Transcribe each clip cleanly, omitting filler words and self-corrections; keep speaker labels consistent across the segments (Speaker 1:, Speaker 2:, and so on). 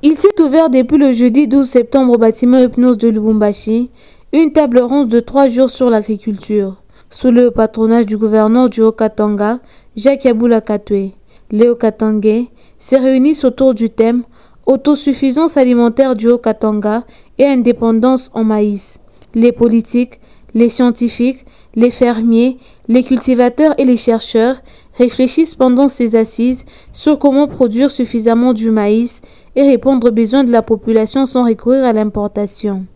Speaker 1: Il s'est ouvert depuis le jeudi 12 septembre au bâtiment Hypnose de Lubumbashi, une table ronde de 3 jours sur l'agriculture, sous le patronage du gouverneur du Haut-Katanga, Jacques Yaboula Katwe. Les Haut-Katangais se réunissent autour du thème autosuffisance alimentaire du Haut-Katanga et indépendance en maïs. Les politiques, les scientifiques, les fermiers, les cultivateurs et les chercheurs réfléchissent pendant ces assises sur comment produire suffisamment du maïs et répondre aux besoins de la population sans recourir à l'importation.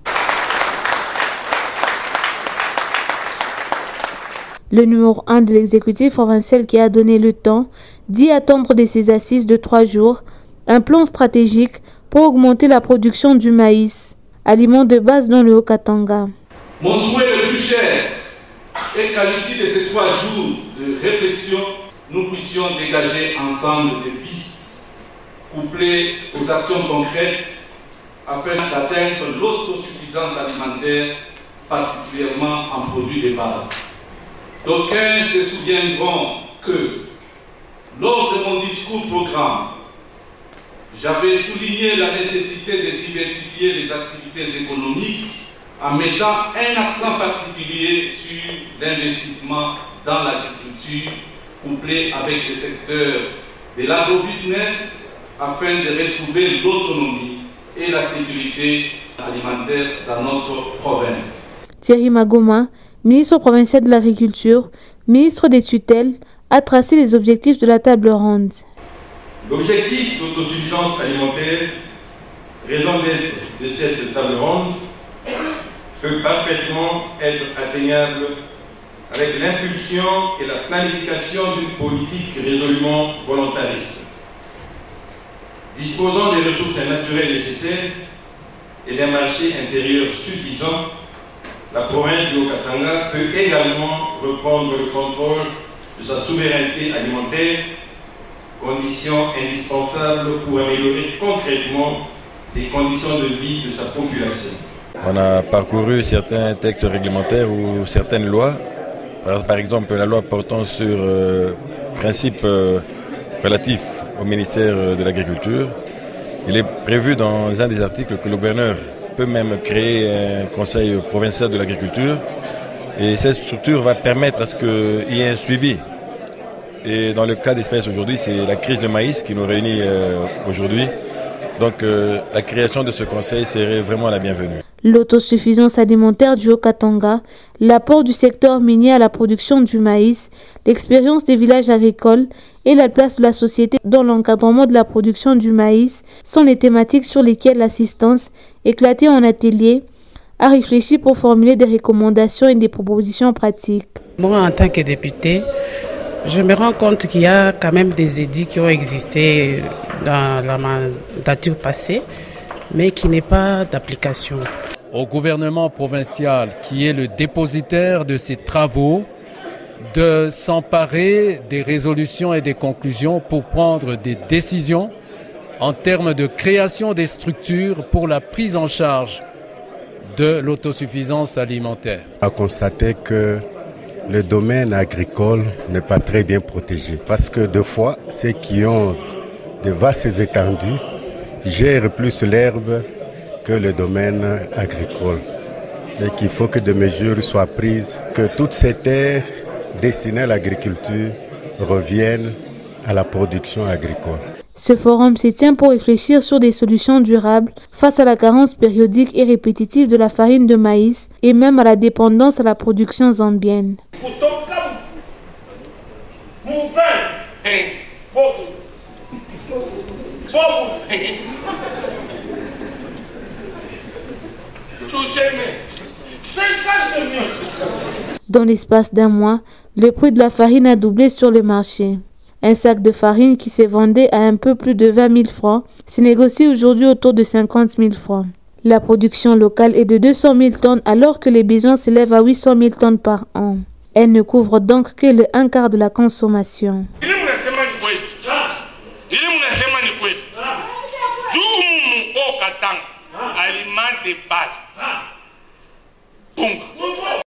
Speaker 1: Le numéro 1 de l'exécutif provincial qui a donné le temps dit attendre de ces assises de 3 jours un plan stratégique pour augmenter la production du maïs, aliment de base dans le Haut-Katanga.
Speaker 2: Mon souhait le plus cher est qu'à l'issue de ces 3 jours de réflexion, nous puissions dégager ensemble des pistes couplées aux actions concrètes afin d'atteindre l'autosuffisance alimentaire, particulièrement en produits de base. D'aucuns se souviendront que, lors de mon discours-programme, j'avais souligné la nécessité de diversifier les activités économiques en mettant un accent particulier sur l'investissement dans l'agriculture, couplé avec le secteur de l'agrobusiness, afin de retrouver l'autonomie et la sécurité alimentaire dans notre province.
Speaker 1: Thierry Magoma, ministre provincial de l'Agriculture, ministre des tutelles, a tracé les objectifs de la table ronde.
Speaker 3: L'objectif d'autosuffisance alimentaire, raison d'être de cette table ronde, peut parfaitement être atteignable avec l'impulsion et la planification d'une politique résolument volontariste. Disposant des ressources naturelles nécessaires et d'un marché intérieur suffisant, la province du Haut-Katanga peut également reprendre le contrôle de sa souveraineté alimentaire, condition indispensable pour améliorer concrètement les conditions de vie de sa population.
Speaker 4: On a parcouru certains textes réglementaires ou certaines lois, par exemple la loi portant sur principes relatifs au ministère de l'Agriculture. Il est prévu dans un des articles que le gouverneur peut même créer un conseil provincial de l'agriculture et cette structure va permettre à ce qu'il y ait un suivi. Et dans le cas d'espèce aujourd'hui, c'est la crise de maïs qui nous réunit aujourd'hui. Donc la création de ce conseil serait vraiment la bienvenue.
Speaker 1: L'autosuffisance alimentaire du Haut-Katanga, l'apport du secteur minier à la production du maïs, l'expérience des villages agricoles et la place de la société dans l'encadrement de la production du maïs sont les thématiques sur lesquelles l'assistance, éclatée en atelier, a réfléchi pour formuler des recommandations et des propositions pratiques.
Speaker 5: Moi, en tant que député, je me rends compte qu'il y a quand même des édits qui ont existé dans la mandature passée, mais qui n'est pas d'application.
Speaker 6: Au gouvernement provincial, qui est le dépositaire de ces travaux, de s'emparer des résolutions et des conclusions pour prendre des décisions en termes de création des structures pour la prise en charge de l'autosuffisance alimentaire.
Speaker 7: On a constaté que le domaine agricole n'est pas très bien protégé parce que deux fois, ceux qui ont de vastes étendues gèrent plus l'herbe que le domaine agricole. Et qu'il faut que des mesures soient prises, que toutes ces terres destinées à l'agriculture reviennent à la production agricole.
Speaker 1: Ce forum se tient pour réfléchir sur des solutions durables face à la carence périodique et répétitive de la farine de maïs et même à la dépendance à la production zambienne. Dans l'espace d'un mois, le prix de la farine a doublé sur le marché. Un sac de farine qui se vendait à un peu plus de 20 000 francs se négocie aujourd'hui autour de 50 000 francs. La production locale est de 200 000 tonnes alors que les besoins s'élèvent à 800 000 tonnes par an. Elle ne couvre donc que le 1/4 de la consommation.
Speaker 8: Aliment de base.